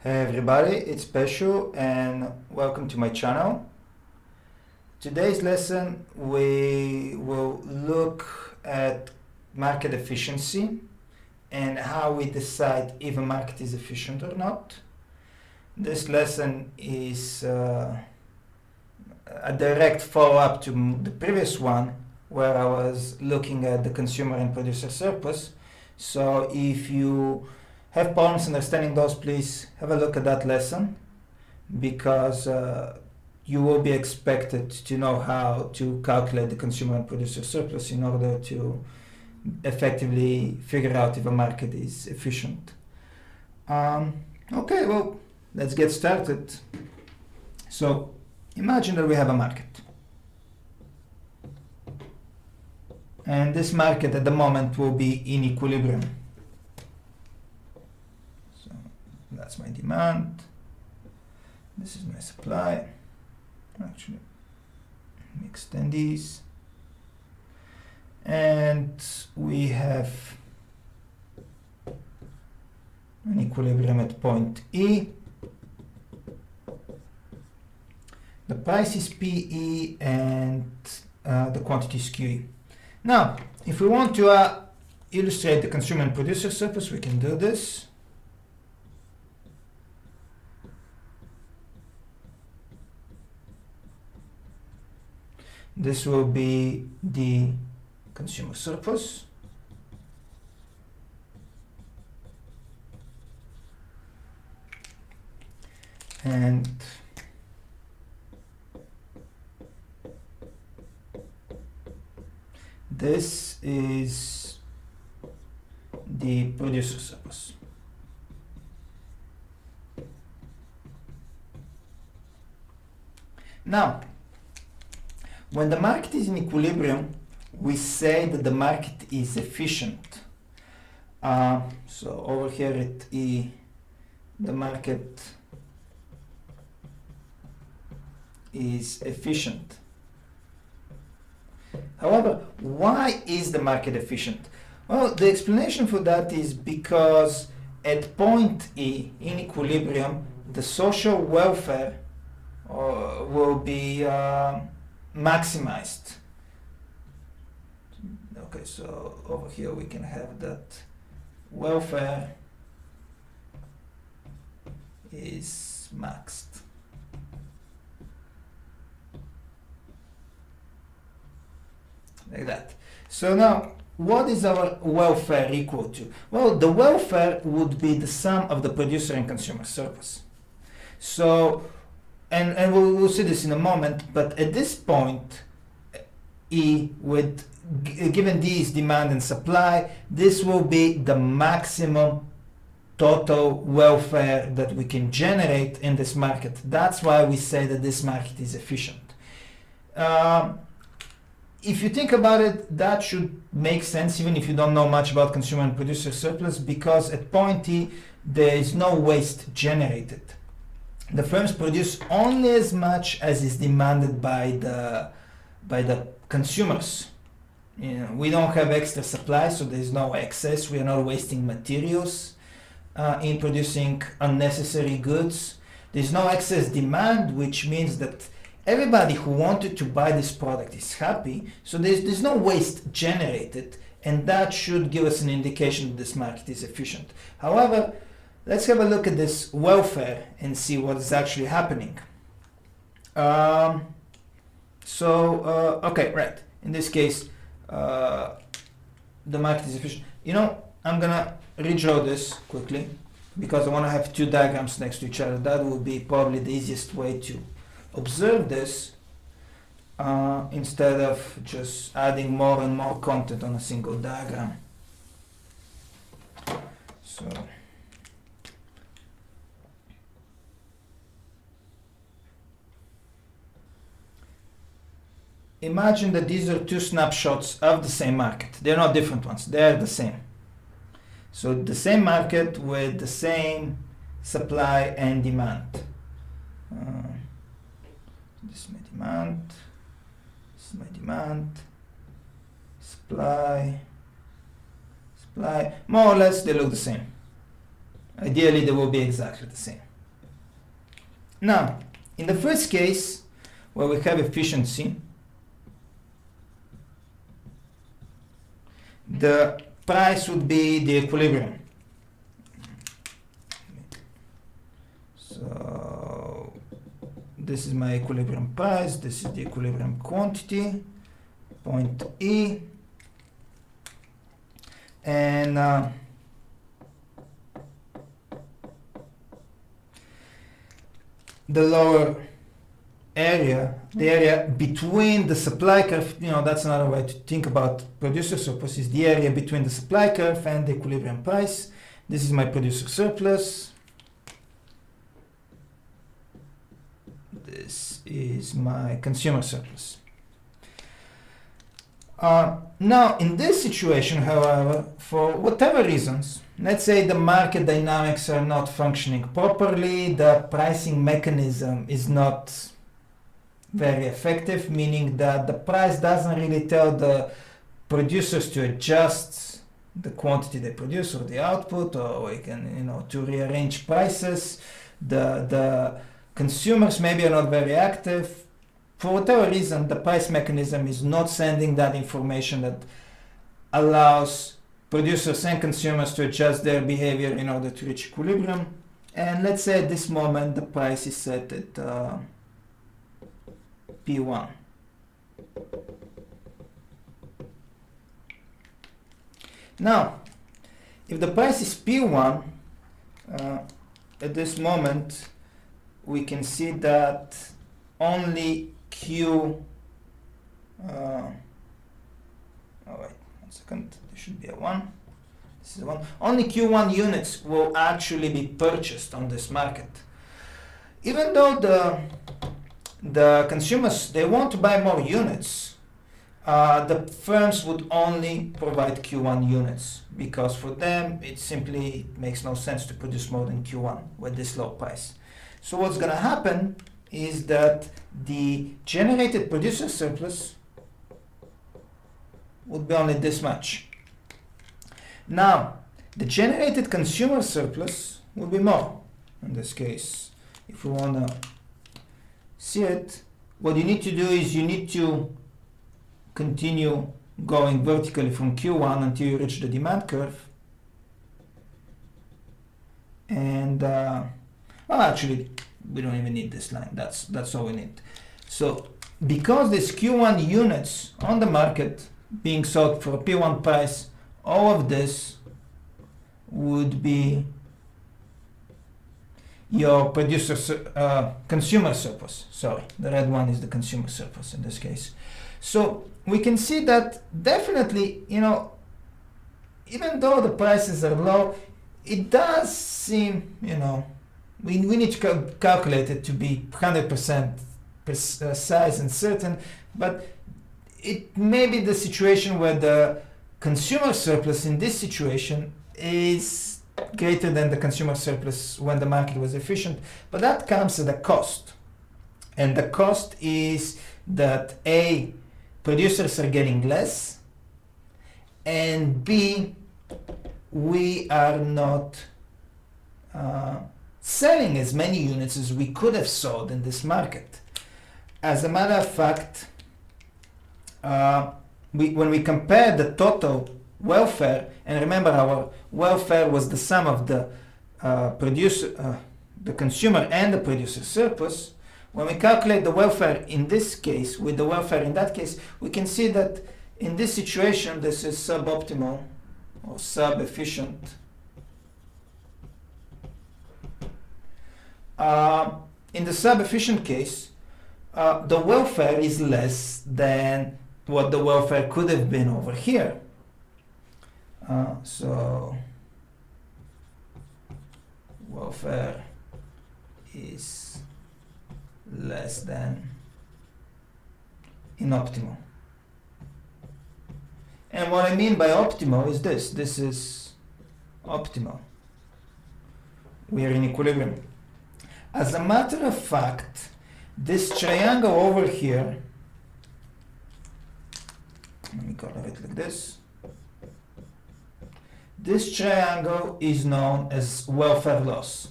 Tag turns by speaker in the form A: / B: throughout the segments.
A: Hey everybody, it's Peschu and welcome to my channel. Today's lesson we will look at market efficiency and how we decide if a market is efficient or not. This lesson is a direct follow-up to the previous one where I was looking at the consumer and producer surplus. So if you have problems understanding those, please have a look at that lesson, because you will be expected to know how to calculate the consumer and producer surplus in order to effectively figure out if a market is efficient. Okay, well, let's get started. So imagine that we have a market. And this market at the moment will be in equilibrium. So that's my demand. This is my supply. Actually, let me extend these. And we have an equilibrium at point E. The price is PE and the quantity is QE. Now, if we want to illustrate the consumer and producer surplus, we can do this. This will be the consumer surplus. And this is the producer surplus. Now, when the market is in equilibrium, we say that the market is efficient. So over here at E, the market is efficient. However, why is the market efficient? Well, the explanation for that is because at point E, in equilibrium, the social welfare will be maximized. Okay, so over here we can have that welfare is maxed. Like that. So now, what is our welfare equal to? Well, the welfare would be the sum of the producer and consumer surplus. So, and we'll see this in a moment, but at this point, E, with given these demand and supply, this will be the maximum total welfare that we can generate in this market. That's why we say that this market is efficient. If you think about it, that should make sense even if you don't know much about consumer and producer surplus, because at point E, there is no waste generated. The firms produce only as much as is demanded by the consumers. You know, we don't have extra supply, so there's no excess. We are not wasting materials in producing unnecessary goods. There's no excess demand, which means that everybody who wanted to buy this product is happy, so there's no waste generated, and that should give us an indication that this market is efficient. However, let's have a look at this welfare and see what is actually happening. Okay, right. In this case, the market is efficient. You know, I'm gonna redraw this quickly because I want to have two diagrams next to each other. That will be probably the easiest way to observe this instead of just adding more and more content on a single diagram. So imagine that these are two snapshots of the same market. They're not different ones, they're the same. So the same market with the same supply and demand. This is my demand, this is my demand, supply, more or less they look the same. Ideally they will be exactly the same. Now, in the first case, where we have efficiency, the price would be the equilibrium. So this is my equilibrium price, this is the equilibrium quantity, point E, and the lower area, the area between the supply curve, that's another way to think about producer surplus, is the area between the supply curve and the equilibrium price. This is my producer surplus. This is my consumer surplus. Now, in this situation, however, for whatever reasons, let's say the market dynamics are not functioning properly, the pricing mechanism is not very effective, meaning that the price doesn't really tell the producers to adjust the quantity they produce or the output, or we can, to rearrange prices. The consumers maybe are not very active. For whatever reason, the price mechanism is not sending that information that allows producers and consumers to adjust their behavior in order to reach equilibrium. And let's say at this moment the price is set at P1. Now, if the price is P1, at this moment we can see that only Q, oh wait, 1 second, there should be a 1. This is 1. Only Q1 units will actually be purchased on this market. Even though the consumers, they want to buy more units, the firms would only provide Q1 units, because for them it simply makes no sense to produce more than Q1 with this low price. So what's going to happen is that the generated producer surplus would be only this much. Now, the generated consumer surplus would be more. In this case, if we want to see it, what you need to do is you need to continue going vertically from Q1 until you reach the demand curve. And, well, actually, we don't even need this line. That's all we need. So because there's Q1 units on the market being sold for a P1 price, all of this would be your consumer surplus. Sorry, the red one is the consumer surplus in this case. So we can see that definitely, even though the prices are low, it does seem, we need to calculate it to be 100% precise and certain, but it may be the situation where the consumer surplus in this situation is greater than the consumer surplus when the market was efficient, but that comes at a cost. And the cost is that A, producers are getting less, and B, we are not selling as many units as we could have sold in this market. As a matter of fact, when we compare the total welfare, and remember our welfare was the sum of the consumer and the producer surplus, when we calculate the welfare in this case with the welfare in that case, we can see that in this situation this is suboptimal or sub-efficient. In the sub-efficient case, the welfare is less than what the welfare could have been over here. So welfare is less than inoptimal. And what I mean by optimal is this. This is optimal. We are in equilibrium. As a matter of fact, this triangle over here, let me color it like this. This triangle is known as welfare loss.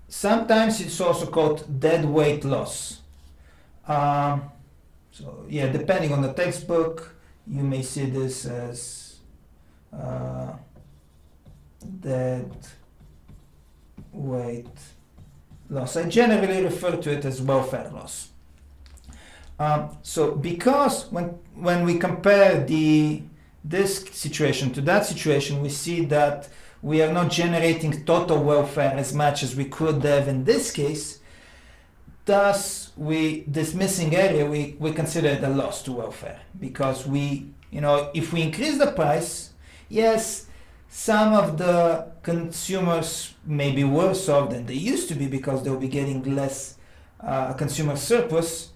A: sometimes it's also called dead weight loss. So yeah, depending on the textbook, you may see this as dead weight loss. I generally refer to it as welfare loss. So because when we compare this situation to that situation, we see that we are not generating total welfare as much as we could have in this case. Thus, this missing area, we consider it a loss to welfare, because if we increase the price, yes, some of the consumers may be worse off than they used to be because they'll be getting less consumer surplus,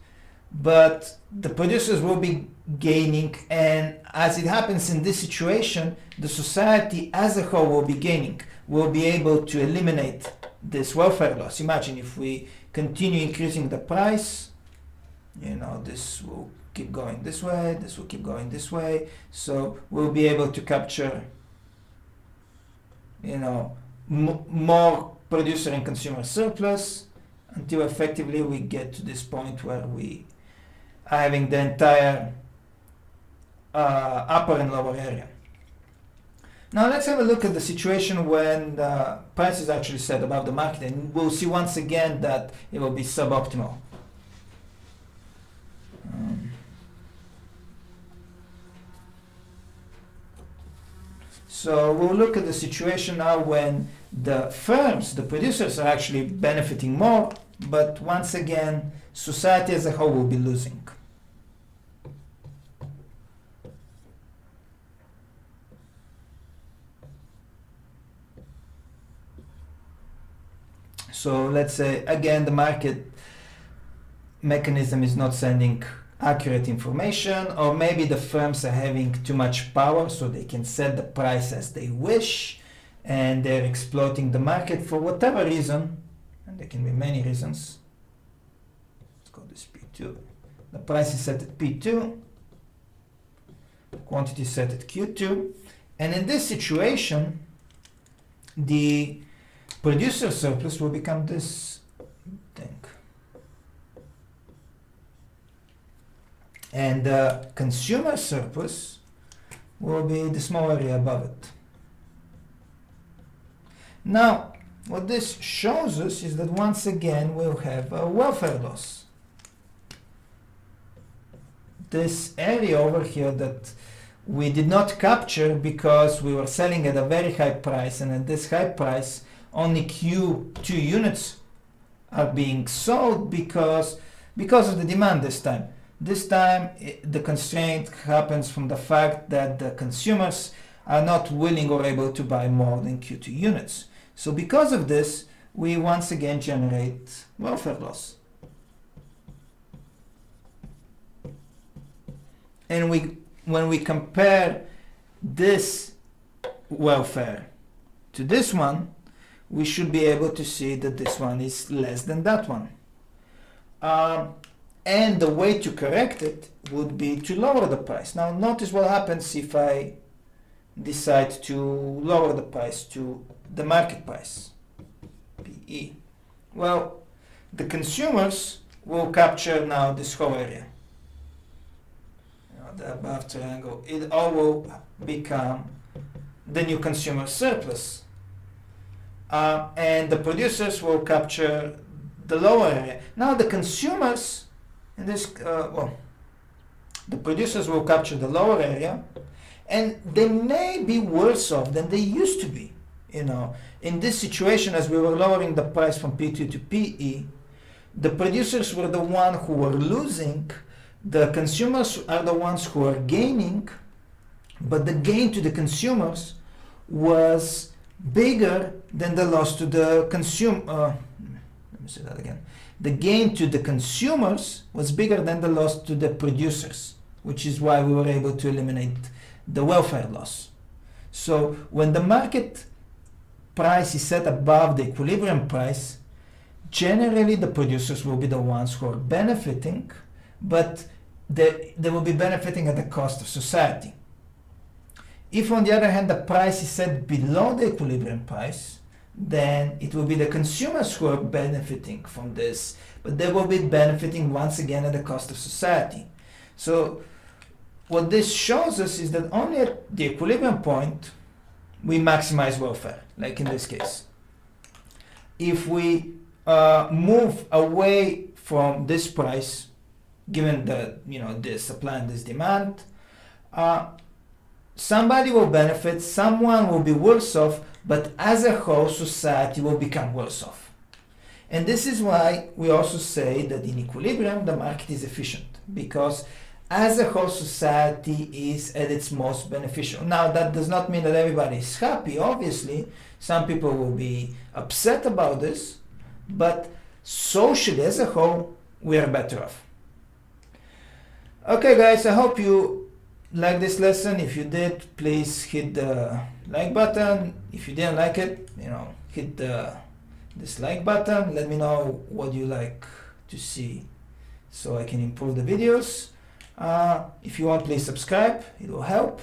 A: but the producers will be gaining, and as it happens in this situation, the society as a whole will be gaining. We'll be able to eliminate this welfare loss. Imagine if we continue increasing the price, this will keep going this way, this will keep going this way, so we'll be able to capture more producer and consumer surplus until effectively we get to this point where we are having the entire upper and lower area. Now let's have a look at the situation when the price is actually set above the market, and we'll see once again that it will be suboptimal. So we'll look at the situation now when the firms, the producers, are actually benefiting more, but once again, society as a whole will be losing. So let's say, again, the market mechanism is not sending accurate information, or maybe the firms are having too much power so they can set the price as they wish, and they're exploiting the market for whatever reason, and there can be many reasons. Let's call this P2. The price is set at P2, the quantity is set at Q2, and in this situation, the producer surplus will become this thing. And the consumer surplus will be the small area above it. Now, what this shows us is that once again we'll have a welfare loss. This area over here that we did not capture because we were selling at a very high price, and at this high price only Q2 units are being sold because of the demand this time. This time, the constraint happens from the fact that the consumers are not willing or able to buy more than Q2 units. So because of this, we once again generate welfare loss. And when we compare this welfare to this one, we should be able to see that this one is less than that one. And the way to correct it would be to lower the price. Now notice what happens if I decide to lower the price to the market price, PE. Well, the consumers will capture now this whole area. The above triangle, it all will become the new consumer surplus. And the producers will capture the lower area. Now the consumers, in this, the producers will capture the lower area, and they may be worse off than they used to be. In this situation, as we were lowering the price from P2 to PE, the producers were the ones who were losing, the consumers are the ones who are gaining, but the gain to the consumers was bigger than the loss to the consumer. Let me say that again. The gain to the consumers was bigger than the loss to the producers, which is why we were able to eliminate the welfare loss. So when the market price is set above the equilibrium price, generally the producers will be the ones who are benefiting, but they will be benefiting at the cost of society. If on the other hand the price is set below the equilibrium price, then it will be the consumers who are benefiting from this, but they will be benefiting once again at the cost of society. So what this shows us is that only at the equilibrium point we maximize welfare, like in this case. If we move away from this price, given the this supply and this demand, somebody will benefit, someone will be worse off, but as a whole society will become worse off. And this is why we also say that in equilibrium the market is efficient, because as a whole society is at its most beneficial. Now that does not mean that everybody is happy, obviously. Some people will be upset about this, but socially as a whole we are better off. Okay guys, I hope you like this lesson. If you did, please hit the like button. If you didn't like it, hit the dislike button. Let me know what you like to see so I can improve the videos. If you want, please subscribe, it will help.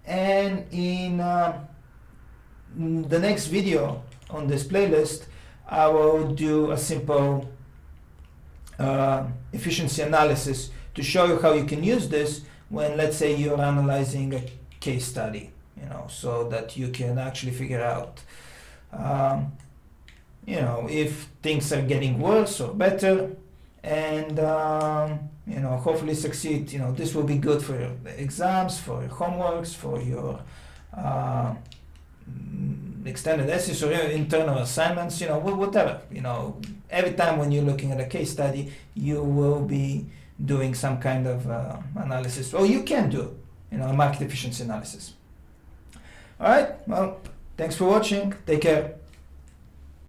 A: And in the next video on this playlist, I will do a simple efficiency analysis to show you how you can use this when, let's say, you're analyzing a case study, so that you can actually figure out, if things are getting worse or better, and hopefully succeed. This will be good for your exams, for your homeworks, for your extended essays or your internal assignments, whatever. Every time when you're looking at a case study, you will be doing some kind of analysis, or you can do, a market efficiency analysis. All right, well, thanks for watching. Take care.